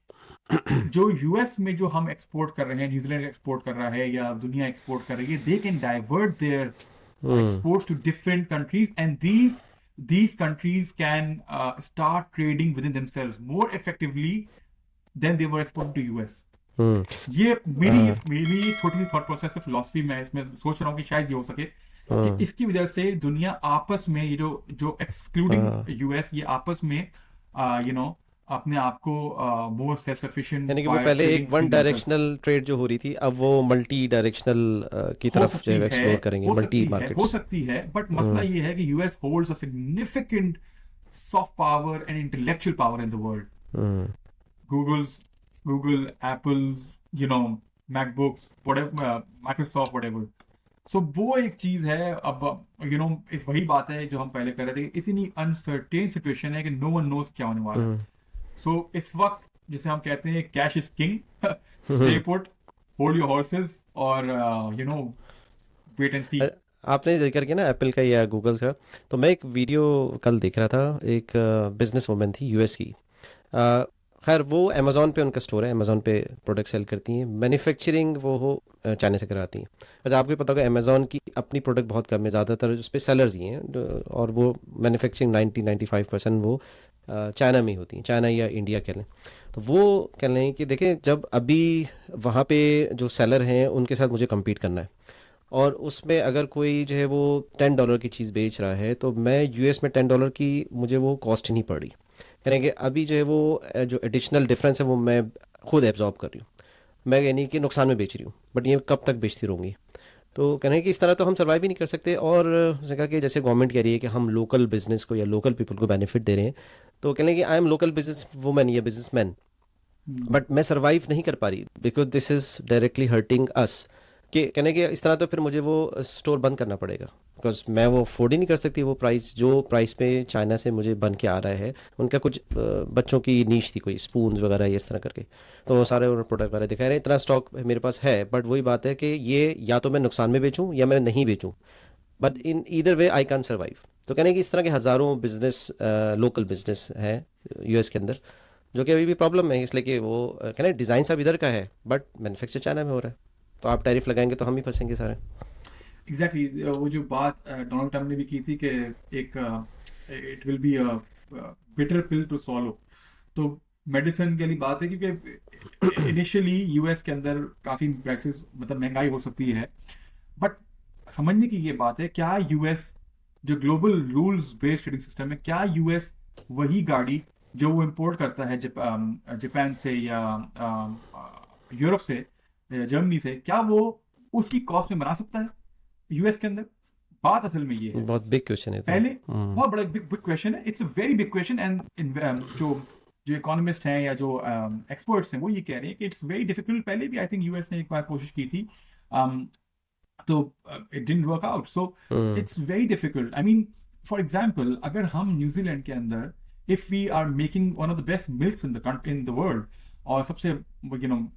जो यूएस में जो हम एक्सपोर्ट कर रहे हैं, न्यूजीलैंड एक्सपोर्ट कर रहा है या दुनिया एक्सपोर्ट कर रही है, they can divert their exports to different countries, and these countries can start trading within themselves more effectively than they were exporting to US. हम्म ये हाँ मेरी छोटी सी थॉट प्रोसेस है, फिलॉसफी मैं इसमें सोच रहा हूँ कि शायद ये हो सके कि हाँ इसकी वजह से दुनिया आपस में, ये जो जो एक्सक्लूडिंग हाँ। यूएस, ये आपस में अपने आप को मोर सेल्फ सफिशिएंट यानी कि वो बाय पहले एक trading one between themselves. Directional trade जो हो रही थी, अब वो मल्टी डायरेक्शनल की हो तरफ जो सकती है है, एक्सप्लोर करेंगे, हो मल्टी सकती है, हो मार्केट्स। सकती है, बट मसला ये है कि US holds a significant soft power and intellectual power in the world. Hmm Google, Apple's, MacBooks, whatever, Microsoft, whatever. So वो एक चीज है. अब वही बात है जो हम पहले कर रहे थे, इतनी अनसर्टेन सिचुएशन है कि नो वन नोज क्या होने वाला है. हम्म सो इस वक्त जिसे हम कहते हैं cash is king, stay put, hold your horses, और वेट एंड सी. अ- आपने जिक्र किया ना एप्पल का या गूगल का, तो मैं एक वीडियो कल देख रहा था, एक बिजनेस वुमन थी यूएस की। अ, खैर वो अमेज़ॉन पे उनका स्टोर है, अमेज़ॉन पे प्रोडक्ट सेल करती हैं, मैन्युफैक्चरिंग वो हो चाइना से कराती हैं। अच्छा आपको भी पता होगा अमेज़ॉन की अपनी प्रोडक्ट बहुत कम है, ज़्यादातर उस पर सेलर्स ही हैं, और वो मैन्युफैक्चरिंग 90-95% वो चाइना में ही होती हैं, चाइना या इंडिया कह लें। तो वो कह लें कि देखें जब अभी वहाँ पे जो सेलर हैं उनके साथ मुझे कम्पीट करना है, और उसमें अगर कोई जो है वो $10 की चीज़ बेच रहा है, तो मैं यूएस में $10 की मुझे वो कॉस्ट ही नहीं पड़ रही। यानी कि अभी जो है वो जो एडिशनल डिफरेंस है वो मैं खुद एब्जॉर्ब कर रही हूँ, मैं यानी कि नुकसान में बेच रही हूँ, बट ये कब तक बेचती रहूँगी। तो कहना है कि इस तरह तो हम सर्वाइव ही नहीं कर सकते। और उसने कहा कि जैसे गवर्नमेंट कह रही है कि हम लोकल बिजनेस को या लोकल पीपल को बेनिफिट दे रहे हैं, तो कहने कि I am local business woman या बिजनेस मैन, बट मैं सरवाइव नहीं कर पा रही because this is directly hurting us. कि कहने के इस तरह तो फिर मुझे वो स्टोर बंद करना पड़ेगा, बिकॉज मैं वो अफोर्ड ही नहीं कर सकती वो प्राइस, जो प्राइस पे चाइना से मुझे बन के आ रहा है। उनका कुछ बच्चों की नीश थी, कोई स्पून्स वगैरह ये इस तरह करके, तो वो सारे प्रोडक्ट वगैरह दिखा रहे हैं, इतना स्टॉक मेरे पास है, बट वही बात है कि ये या तो मैं नुकसान में बेचूं या मैं नहीं बेचूं, but in either way I can survive. तो कहने कि इस तरह के हज़ारों बिजनेस लोकल बिजनेस हैं यूएस के अंदर, जो कि अभी भी प्रॉब्लम है, इसलिए कि वो कहना डिज़ाइन सब इधर का है बट मैन्युफैक्चर चाइना में हो रहा है, तो आप टैरिफ लगाएंगे तो हम ही फंसेंगे सारे। एग्जैक्टली वो जो बात डोनाल्ड ट्रम्प ने भी की थी कि एक it will be a bitter pill to swallow. तो मेडिसिन के लिए बात है, क्योंकि इनिशियली यूएस के अंदर काफ़ी प्राइसेस, मतलब महंगाई हो सकती है. बट समझने की ये बात है, क्या यूएस जो global rules based trading system है, क्या यूएस वही गाड़ी जो वो इंपोर्ट करता है जापान से या यूरोप से या जर्मनी से, क्या वो उसकी कॉस्ट में बना सकता है यूएस के अंदर? बात असल में ये है. बहुत बिग क्वेश्चन है तो। पहले बहुत बड़ा बिग बिग क्वेश्चन है. It's a very big question. And जो जो इकोनॉमिस्ट हैं या जो एक्सपर्ट्स हैं वो ये कह रहे हैं कि इट्स वेरी डिफिकल्ट. पहले भी आई थिंक यूएस ने एक बार कोशिश की थी, तो it didn't work out. So hmm it's very difficult. I mean, for example, अगर हम न्यूजीलैंड के अंदर, if we are making one of the best milks in the world, और सबसे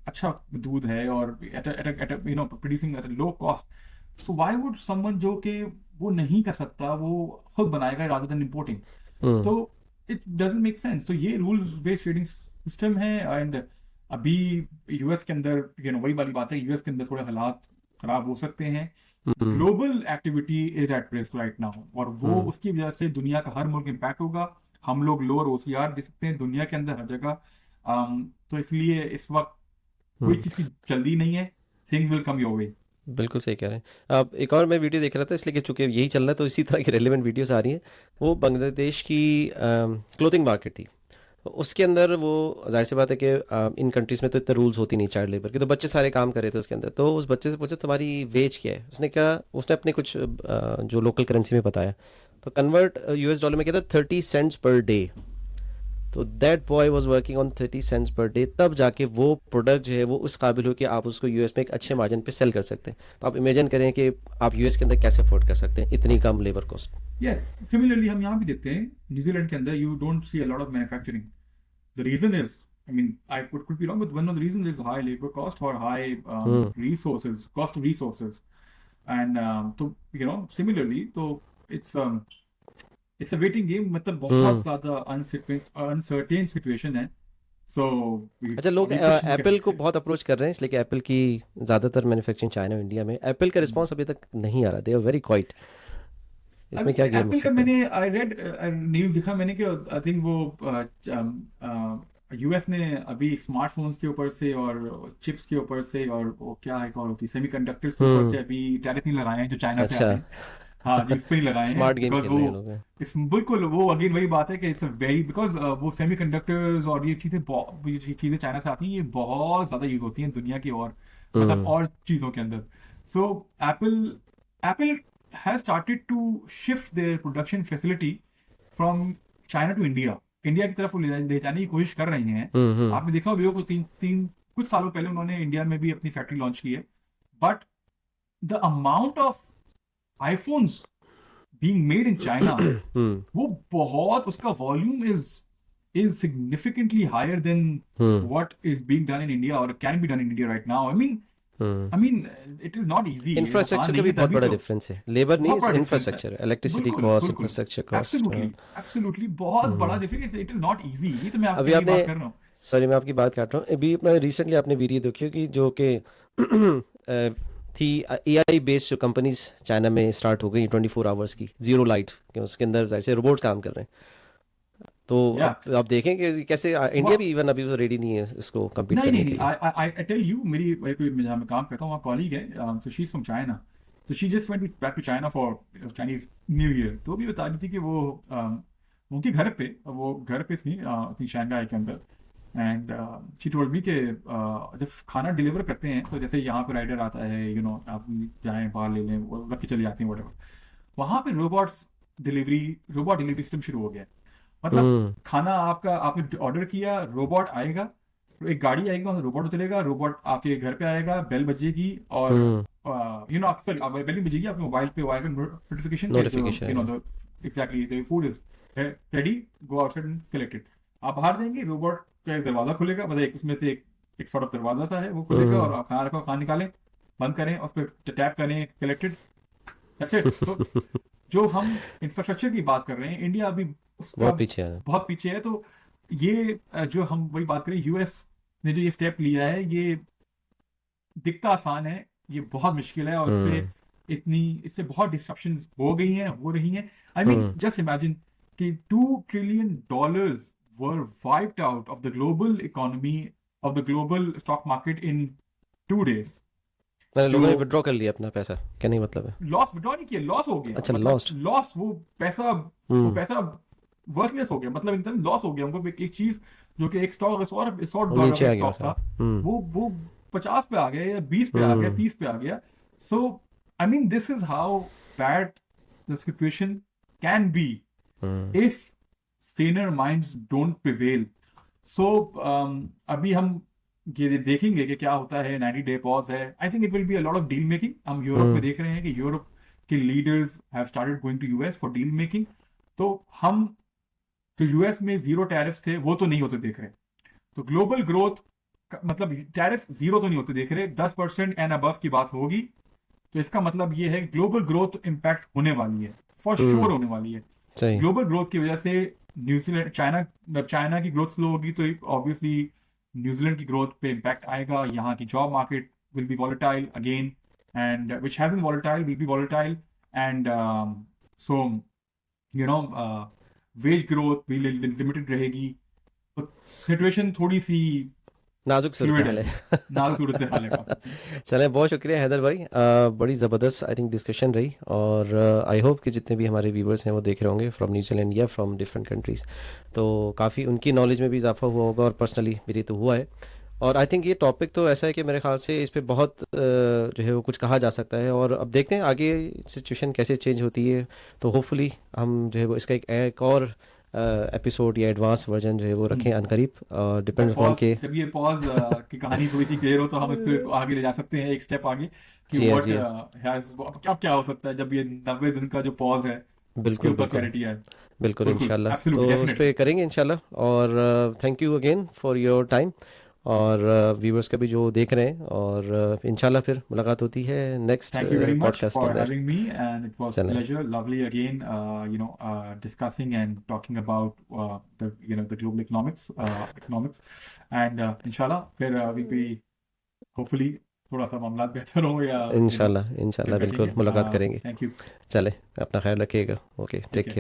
अच्छा दूध है, और at producing at low cost, so why would someone जो कि वो नहीं कर सकता वो खुद बनाएगा रादर देन इंपोर्टिंग? हम्म तो इट डजंट मेक सेंस. तो ये रूल्स बेस्ड ट्रेडिंग सिस्टम है. एंड अभी यूएस के अंदर वही वाली बात है, यूएस के अंदर थोड़े हालात खराब हो सकते हैं. Hmm global activity is at risk right now, और वो हम्म उसकी वजह से दुनिया का हर मुल्क इम्पैक्ट होगा. हम लोग लोअर ओसीआर दे सकते हैं दुनिया के अंदर हर जगह. तो इसलिए इस वक्त कोई हम्म, चीज़ की जल्दी नहीं है. Thing will come your way. बिल्कुल सही कह रहे हैं आप। एक और मैं वीडियो देख रहा था, इसलिए कि चूंकि यही चल रहा है तो इसी तरह की रेलिवेंट वीडियोस आ रही हैं। वो बांग्लादेश की क्लोथिंग मार्केट थी, उसके अंदर वो जाहिर सी बात है कि इन कंट्रीज़ में तो इतने रूल्स होती नहीं चाइल्ड लेबर के, तो बच्चे सारे काम कर रहे थे उसके अंदर। तो उस बच्चे से पूछा तुम्हारी वेज क्या है, उसने कहा, उसने अपने कुछ जो लोकल करेंसी में बताया, तो कन्वर्ट यूएस डॉलर में किया था 30 सेंट्स पर डे। तो that boy was working on 30 cents per day, तब जाके वो प्रोडक्ट जो है वो उस काबिल हो कि आप उसको यूएस में एक अच्छे मार्जिन पे सेल कर सकते हैं। तो आप इमेजिन करें कि आप यूएस के अंदर कैसे अफोर्ड कर सकते हैं इतनी कम लेबर कॉस्ट। यस, सिमिलरली हम यहाँ भी देखते हैं न्यूजीलैंड के अंदर you don't see a lot of manufacturing. The reason is, I mean, I could be wrong, but one of the reasons is high labor cost or high hmm resources, cost of resources. And so, similarly, so it's um, it's a waiting game. मतलब बहुत हम्म ज़्यादा uncertain situation है. So अच्छा, लोग अभी कुछ नहीं कह एप्पल को सकते. बहुत अप्रोच कर रहे हैं, इसलिए कि एप्पल की ज़्यादातर मैन्युफैक्चरिंग चाइना और इंडिया में, एप्पल का रिस्पांस अभी तक नहीं आ रहा, दे आर वेरी क्वाइट। आई इसमें मीन क्या गेम हो एप्पल का सकता है? मैंने आई रेड न्यूज़ दिखा मैंने कि आई थिंक वो यूएस ने अभी स्मार्टफोन्स के ऊपर से और चिप्स के ऊपर से, और वो क्या है कॉल होती है, सेमीकंडक्टर्स के ऊपर से हम्म अभी टैरिफ नहीं लगाए हैं जो चाइना से अच्छा। आते हैं. हाँ जी, उस पर नहीं लगाए हैं स्मार्ट गेम बिकॉज खेल वो रहे हैं लोग। इस बिल्कुल वो अगेन वही बात है कि इट्स अ वेरी, बिकॉज वो सेमीकंडक्टर्स और ये चीज़ें चाइना से आती हैं, ये बहुत ज़्यादा यूज होती हैं दुनिया की, और मतलब हम्म और चीज़ों के अंदर. So Apple Apple has started to shift their production facility from China to India, India की तरफ वो ले जाने की कोशिश कर रहे हैं। हम्म। आपने देखा विवो को तीन तीन कुछ सालों पहले उन्होंने इंडिया में भी अपनी फैक्ट्री लॉन्च की है, but the amount of iPhones being made in China, hmm. वो बहुत, उसका volume is significantly higher than hmm. What is being done in India और can be done in India right now. Hmm. I mean it is not easy, ये आसान इंफ्रास्ट्रक्चर का नहीं भी है, बहुत तभी बड़ा तो डिफरेंस है, लेबर बहुत नीड्स बड़ा डिफरेंस है। इंफ्रास्ट्रक्चर, इलेक्ट्रिसिटी बिल्कुल कॉस्ट, बिल्कुल, इंफ्रास्ट्रक्चर कॉस्ट। एब्सोल्युटली एब्सोल्युटली, बहुत बड़ा hmm. Difference, it is not easy, ये तो मैं अभी आपके लिए आपने, बात कर रहा हूँ। सॉरी मैं आपकी बात काट रहा हूँ, अभी मैं रिसेंटली आपने वीडियो देखी होगी जो कि थी एआई बेस्ड जो कंपनीज चाइना में स्टार्ट हो गई 24 आवर्स की, जीरो लाइट के, उसके अंदर जैसे रोबोट्स काम कर रहे हैं। तो या अब आप देखें कि कैसे इंडिया भी इवन अभी तो रेडी नहीं है इसको कम्पीट नहीं नहीं करने नहीं, के लिए। आई टेल यू, मेरी कोई जहाँ मैं काम करता हूँ वहाँ कॉलीग है, तो शी इज फ्रॉम चाइना, तो she just went back to China for Chinese new year. तो भी बता रही थी कि वो उनके घर पे, वो घर पे थी थी शंघाई के अंदर, एंड शी टोल्ड मी कि जब खाना डिलीवर करते हैं तो जैसे यहाँ पे राइडर आता है, आप जाएं बाहर ले लें, वो रख के चले जाती हैं वटेवर, वहाँ पे रोबोट डिलीवरी सिस्टम शुरू हो गया है। मतलब हम्म। खाना आपका, आपने ऑर्डर किया, रोबोट आएगा, तो एक गाड़ी आएगा, रोबोट चलेगा, रोबोट आपके घर पे आएगा, बेल बजेगी, और हम्म। आप सॉरी, बेल नहीं बजेगी, आपके मोबाइल पे वो आएगा नोटिफिकेशन के notification. The exactly the food is ready, go outside and collect it. आप बाहर देंगे, रोबोट का एक दरवाजा खुलेगा, मतलब एक उसमें से एक सॉर्ट ऑफ दरवाजा सा है, वो खुलेगा, और हम्म। आप खाना रखो, खाना निकालें, बंद करें, उस पर टैप करें, कलेक्टेड, दैट्स इट। तो जो हम इंफ्रास्ट्रक्चर की बात कर रहे हैं, इंडिया अभी उसका बहुत पीछे है। बहुत पीछे है। तो ये जो हम वही बात करें, यूएस ने जो ये स्टेप लिया है, ये दिखता आसान है, ये बहुत मुश्किल है, और हम्म। इससे बहुत डिस्ट्रप्शंस हो गई हैं, हो रही हैं। I mean hmm. Just imagine कि $2 trillion were wiped out of the global economy, of the global stock market in 2 days। मैंने जो लोगों ने विड्रॉ कर लिया अपना पैसा, क्या नहीं मतलब है? लॉस विड्रॉ नहीं किया, लॉस हो गया, अच्छा, मतलब लॉस्ट। लॉस, वो हम्म। पैसा वर्थलेस हो गया, मतलब एकदम लॉस हो गया उनको। एक चीज जो कि एक स्टॉक वो $100 नीचे का आ गया स्टॉक था, सारा। हम्म। वो 50 पे आ गया, या 20 पे आ गया, हम्म। 30 पे आ गया। So I mean this is how bad the situation can be hmm. If saner minds don't prevail. So अभी हम ये देखेंगे कि क्या होता है, 90 डे पॉज है। I think it will be a lot of deal making. हम यूरोप में हम्म। देख रहे हैं कि यूरोप के leaders have started going to US for deal making. तो हम जो यूएस में जीरो टैरिफ्स थे वो तो नहीं होते देख रहे, तो ग्लोबल ग्रोथ मतलब टैरिफ जीरो तो नहीं होते देख रहे, 10% एंड अबव की बात होगी। तो इसका मतलब ये है ग्लोबल ग्रोथ इम्पैक्ट होने वाली है, फॉर श्योर होने वाली है। सही। ग्लोबल ग्रोथ की वजह से न्यूजीलैंड, चाइना की ग्रोथ स्लो होगी, तो ऑब्वियसली न्यूजीलैंड की ग्रोथ पे इम्पैक्ट आएगा। यहाँ की job market will be volatile again, and which have been volatile will be volatile, and so wage growth भी लिमिटेड रहेगी। तो सिचुएशन थोड़ी सी नाजुक सूरत फ्लूइड हाल है, है। नाजुक सूरत से हाल है काफी। चलें, बहुत शुक्रिया हैदर भाई, बड़ी ज़बरदस्त आई थिंक डिस्कशन रही, और आई होप कि जितने भी हमारे व्यूवर्स हैं वो देख रहे होंगे फ्रॉम न्यूजीलैंड या फ्रॉम डिफरेंट कंट्रीज़, तो काफ़ी उनकी नॉलेज में भी इजाफा हुआ होगा, और पर्सनली मेरी तो हुआ है। और आई थिंक ये टॉपिक तो ऐसा है कि मेरे ख्याल से इस पे बहुत जो है वो कुछ कहा जा सकता है, और अब देखते हैं आगे सिचुएशन कैसे चेंज होती है। तो होपफुली हम जो है वो इसका एक और एपिसोड या एडवांस वर्जन जो है वो रखें अनकरीब, डिपेंड्स अपॉन के। जब ये पॉज की कहानी थोड़ी सी क्लियर हो, तो हम इसको आगे ले जा सकते हैं, एक स्टेप आगे, कि जी हाँ, व्हाट जी हाँ। हैज, अब क्या हो सकता है जब ये 90 दिन का जो पॉज है उसके बिल्कुल ऊपर बिल्कुल। क्लैरिटी है। बिल्कुल बिल्कुल, इंशाल्लाह, तो एब्सोल्युटली, उस पे डेफिनेटली। करेंगे इंशाल्लाह, और thank you again for your time, और व्यूवर्स का भी जो देख रहे हैं, और इंशाल्लाह फिर मुलाकात होती है next Thank you very much podcast के for अंदर। having me, and it was चलें। pleasure, lovely again, discussing and talking about the global economics, and inshallah, फिर we'll be hopefully थोड़ा सा मामला बेहतर हो, या इंशाल्लाह फिर इंशाल्लाह बैठेंगे। बिल्कुल मुलाकात करेंगे। Thank you, चले, अपना ख्याल रखिएगा। Okay, take take care. care.